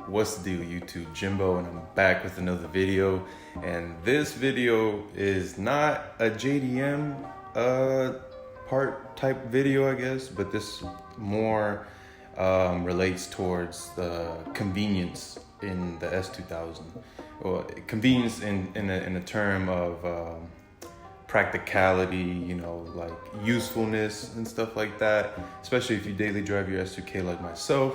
What's the deal, YouTube? Jimbo, and I'm back with another video. And this video is not a JDM part type video, I guess, but this more relates towards the convenience in the S2000. Well, convenience in a term of practicality, you know, like usefulness and stuff like that. Especially if you daily drive your S2K like myself,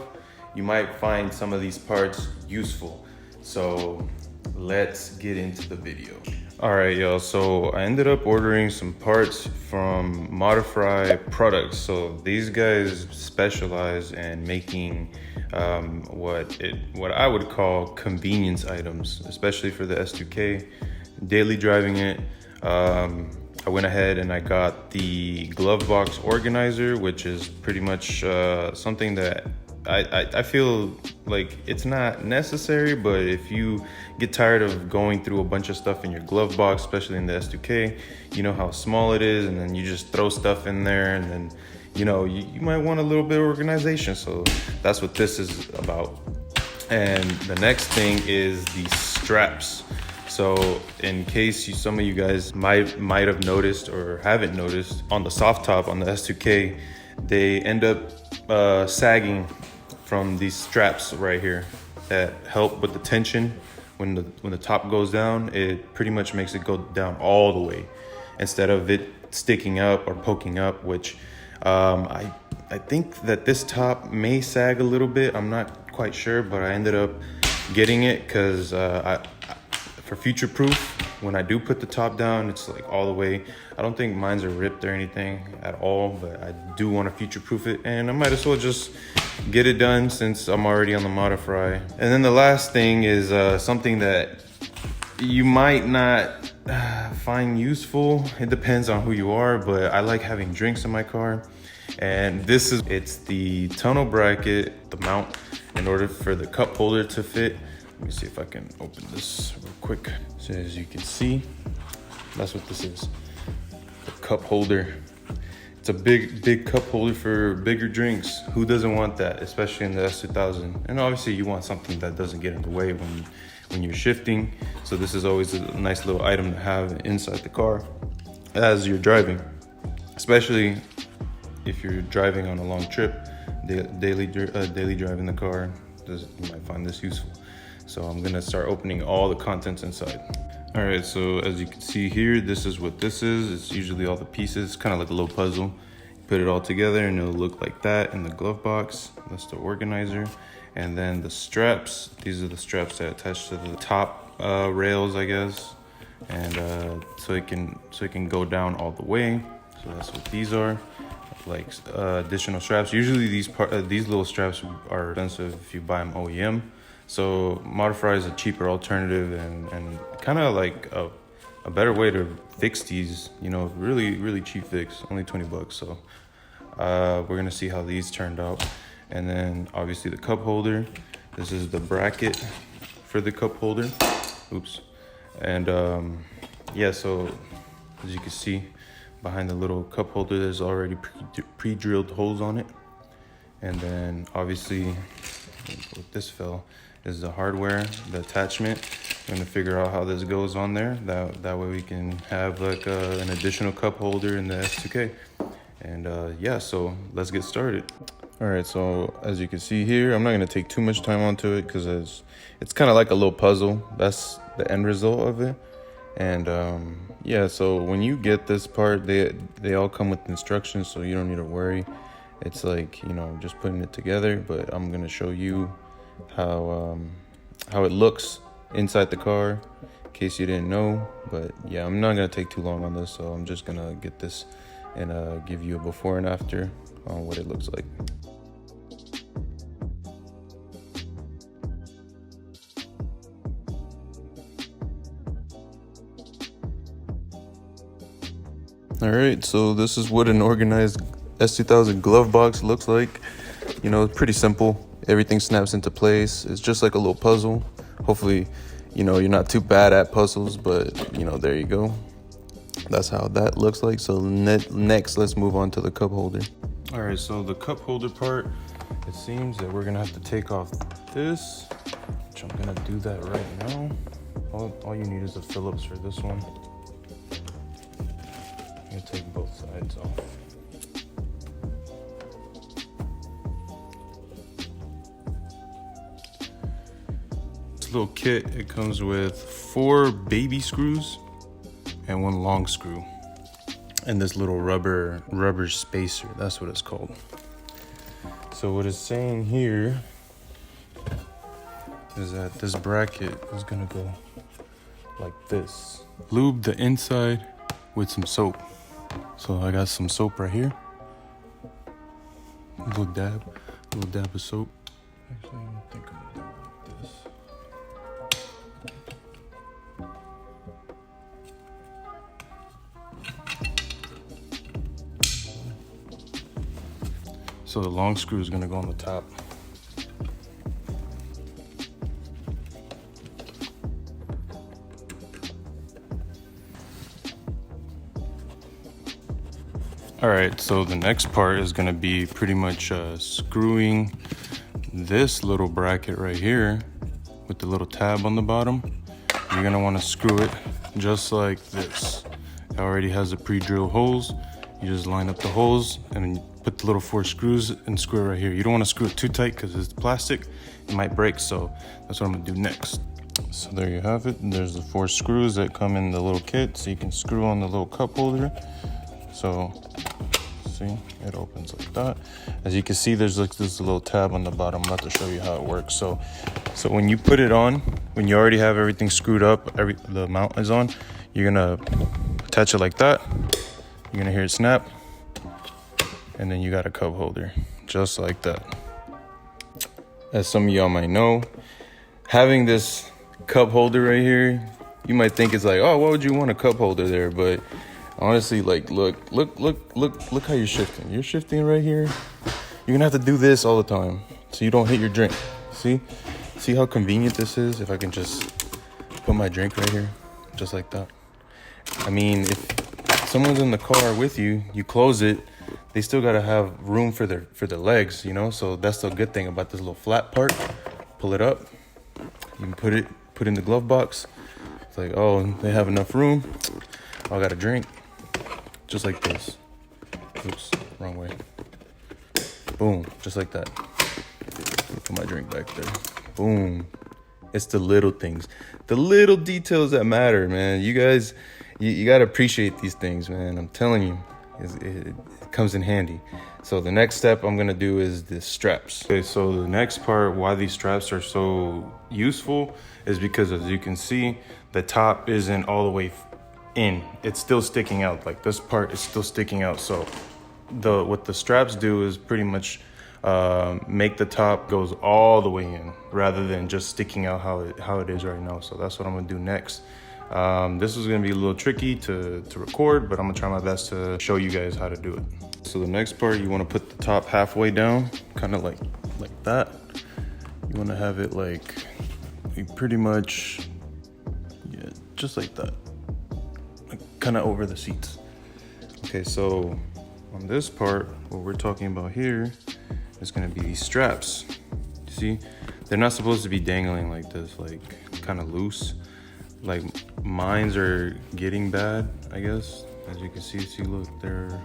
you might find some of these parts useful. So let's get into the video. All right, y'all, so I ended up ordering some parts from Modifry products. So these guys specialize in making what I would call convenience items, especially for the S2K. Daily driving it, I went ahead and I got the glove box organizer, which is pretty much something that I feel like it's not necessary, but if you get tired of going through a bunch of stuff in your glove box, especially in the S2K, you know how small it is, and then you just throw stuff in there, and then you know you might want a little bit of organization. So that's what this is about. And the next thing is the straps. So in case some of you guys might have noticed or haven't noticed, on the soft top on the S2K, they end up sagging from these straps right here that help with the tension. When the top goes down, it pretty much makes it go down all the way instead of it sticking up or poking up, which I think that this top may sag a little bit. I'm not quite sure, but I ended up getting it because for future proof, when I do put the top down, it's like all the way. I don't think mine's are ripped or anything at all, but I do want to future proof it, and I might as well just get it done since I'm already on the Modifry. And then the last thing is something that you might not find useful. It depends on who you are, but I like having drinks in my car. And it's the tonneau bracket, the mount, in order for the cup holder to fit. Let me see if I can open this real quick. So as you can see, that's what this is, the cup holder. It's a big cup holder for bigger drinks. Who doesn't want that, especially in the S2000? And obviously you want something that doesn't get in the way when you're shifting. So this is always a nice little item to have inside the car as you're driving, especially if you're driving on a long trip, daily driving the car. You might find this useful. So I'm gonna start opening all the contents inside. All right, so as you can see here, this is what this is. It's usually all the pieces, kind of like a little puzzle. You put it all together and it'll look like that in the glove box. That's the organizer. And then the straps, these are the straps that attach to the top rails, I guess. And so it can go down all the way. So that's what these are, like additional straps. Usually these little straps are expensive if you buy them OEM. So Modifry is a cheaper alternative and kind of like a better way to fix these, you know, really cheap fix, only 20 bucks. So we're gonna see how these turned out. And then obviously the cup holder. This is the bracket for the cup holder. Oops. And yeah, so as you can see, behind the little cup holder, there's already pre-drilled holes on it. And then obviously, what this fell is the hardware, the attachment. I'm gonna figure out how this goes on there. That way we can have like an additional cup holder in the S2K. And yeah, so let's get started. All right, so as you can see here, I'm not gonna take too much time onto it because it's kind of like a little puzzle. That's the end result of it. And yeah, so when you get this part, they all come with instructions, so you don't need to worry. It's like, you know, just putting it together, but I'm gonna show you how it looks inside the car, in case you didn't know. But yeah, I'm not gonna take too long on this, so I'm just gonna get this and give you a before and after on what it looks like. All right, so this is what an organized S2000 glove box looks like. You know, it's pretty simple. Everything snaps into place. It's just like a little puzzle. Hopefully, you know, you're not too bad at puzzles, but you know, there you go. That's how that looks like. So next, let's move on to the cup holder. All right, so the cup holder part, it seems that we're gonna have to take off this which I'm gonna do that right now. All you need is a Phillips for this one. I'm gonna take both sides off. This little kit, it comes with 4 baby screws and 1 long screw. And this little rubber spacer, that's what it's called. So what it's saying here is that this bracket is gonna go like this. Lube the inside with some soap. So I got some soap right here. A little dab of soap. Actually, I think I'm gonna do it like this. So the long screw is gonna go on the top. All right, so the next part is gonna be pretty much screwing this little bracket right here with the little tab on the bottom. You're gonna wanna screw it just like this. It already has the pre-drilled holes. You just line up the holes and then you put the little 4 screws and screw it right here. You don't wanna screw it too tight because it's plastic, it might break, so that's what I'm gonna do next. So there you have it. There's the 4 screws that come in the little kit, so you can screw on the little cup holder. So, see, it opens like that. As you can see, there's like this little tab on the bottom. I'm about to show you how it works. So when you put it on, when you already have everything screwed up, the mount is on, you're gonna attach it like that. You're gonna hear it snap, and then you got a cup holder, just like that. As some of y'all might know, having this cup holder right here, you might think it's like, oh, why would you want a cup holder there? But honestly, like, look how you're shifting. You're shifting right here. You're gonna have to do this all the time so you don't hit your drink. See how convenient this is? If I can just put my drink right here, just like that. I mean, if someone's in the car with you, you close it, they still gotta have room for their legs, you know? So that's the good thing about this little flat part. Pull it up. You can put in the glove box. It's like, oh, they have enough room. I got a drink. Just like this. Oops, wrong way. Boom, just like that. Put my drink back there. Boom. It's the little things. The little details that matter, man. You guys, you gotta appreciate these things, man. I'm telling you, it comes in handy. So the next step I'm gonna do is the straps. Okay, so the next part, why these straps are so useful is because, as you can see, the top isn't all the way in. It's still sticking out. Like, this part is still sticking out. So what the straps do is pretty much make the top goes all the way in rather than just sticking out how it is right now. So that's what I'm gonna do next. This is gonna be a little tricky to record, but I'm gonna try my best to show you guys how to do it. So the next part, you wanna put the top halfway down, kind of like that. You wanna have it like pretty much, yeah, just like that. Kind of over the seats. Okay, so on this part, what we're talking about here is gonna be these straps. You see, they're not supposed to be dangling like this, like kind of loose. Like, mines are getting bad, I guess. As you can see, look, they're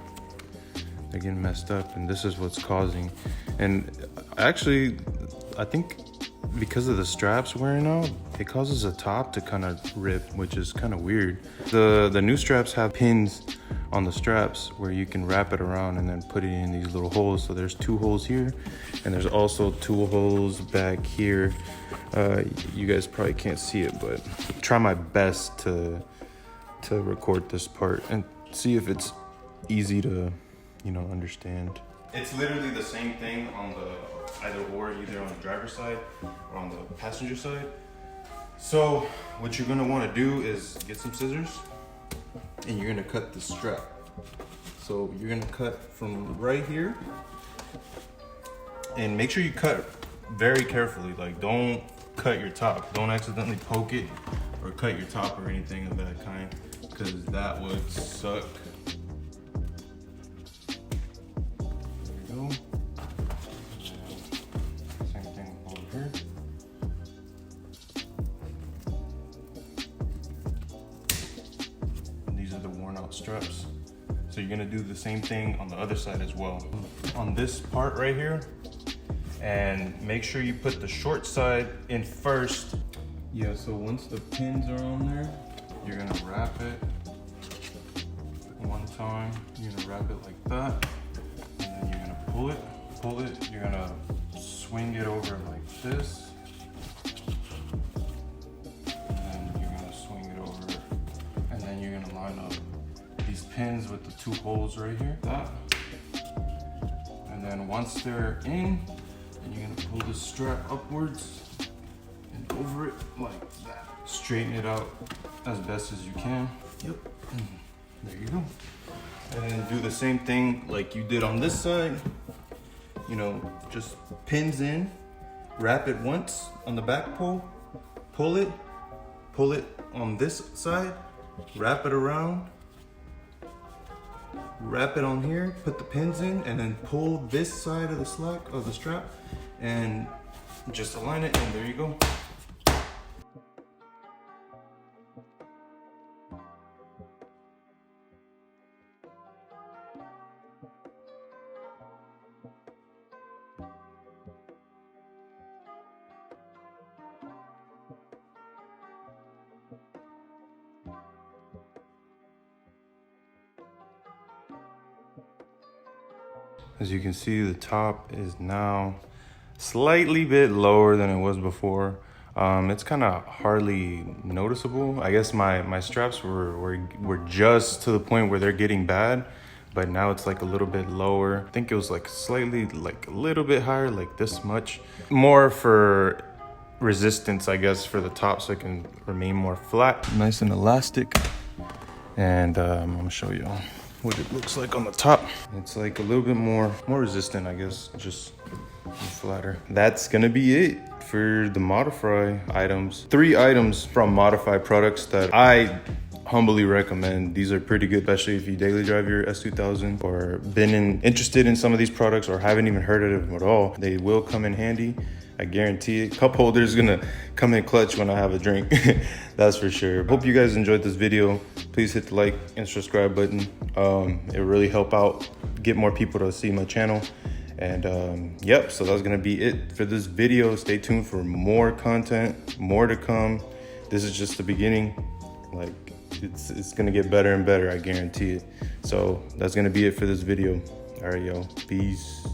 getting messed up, and this is what's causing. And actually, I think because of the straps wearing out, it causes the top to kind of rip, which is kind of weird. The new straps have pins on the straps where you can wrap it around and then put it in these little holes. So there's 2 holes here, and there's also 2 holes back here. You guys probably can't see it, but try my best to record this part and see if it's easy to, understand. It's literally the same thing on the either on the driver's side or on the passenger side. So what you're gonna want to do is get some scissors and you're gonna cut the strap. So you're gonna cut from right here, and make sure you cut very carefully. Like, don't cut your top. Don't accidentally poke it or cut your top or anything of that kind, because that would suck. There we go. Same thing over here. straps. So you're gonna do the same thing on the other side as well. On this part right here, and make sure you put the short side in first. Yeah, so once the pins are on there, you're gonna wrap it one time. You're gonna wrap it like that, and then you're gonna pull it. You're gonna swing it over like this, and then you're gonna swing it over, and then you're gonna line up these pins with the two holes right here, that. And then once they're in, then you're gonna pull the strap upwards and over it like that. Straighten it out as best as you can. Yep. There you go. And then do the same thing like you did on this side. You know, just pins in, wrap it once on the back pole, pull it on this side, wrap it around, wrap it on here, put the pins in, and then pull this side of the slack of the strap and just align it, and there you go. As you can see, the top is now slightly bit lower than it was before. It's kind of hardly noticeable. I guess my straps were just to the point where they're getting bad, but now it's like a little bit lower. I think it was like slightly, like a little bit higher, like this much. More for resistance, I guess, for the top, so it can remain more flat. Nice and elastic. And I'm gonna show you what it looks like on the top. It's like a little bit more resistant, I guess, just flatter. That's gonna be it for the Modifry items. 3 items from Modifry products that I humbly recommend. These are pretty good, especially if you daily drive your S2000 or been interested in some of these products or haven't even heard of them at all. They will come in handy. I guarantee it. Cup holder is gonna come in clutch when I have a drink. That's for sure. Hope you guys enjoyed this video. Please hit the like and subscribe button. It really help out, get more people to see my channel. And yep, so that's gonna be it for this video. Stay tuned for more content, more to come. This is just the beginning. Like, it's gonna get better and better, I guarantee it. So that's gonna be it for this video. All right, yo, peace.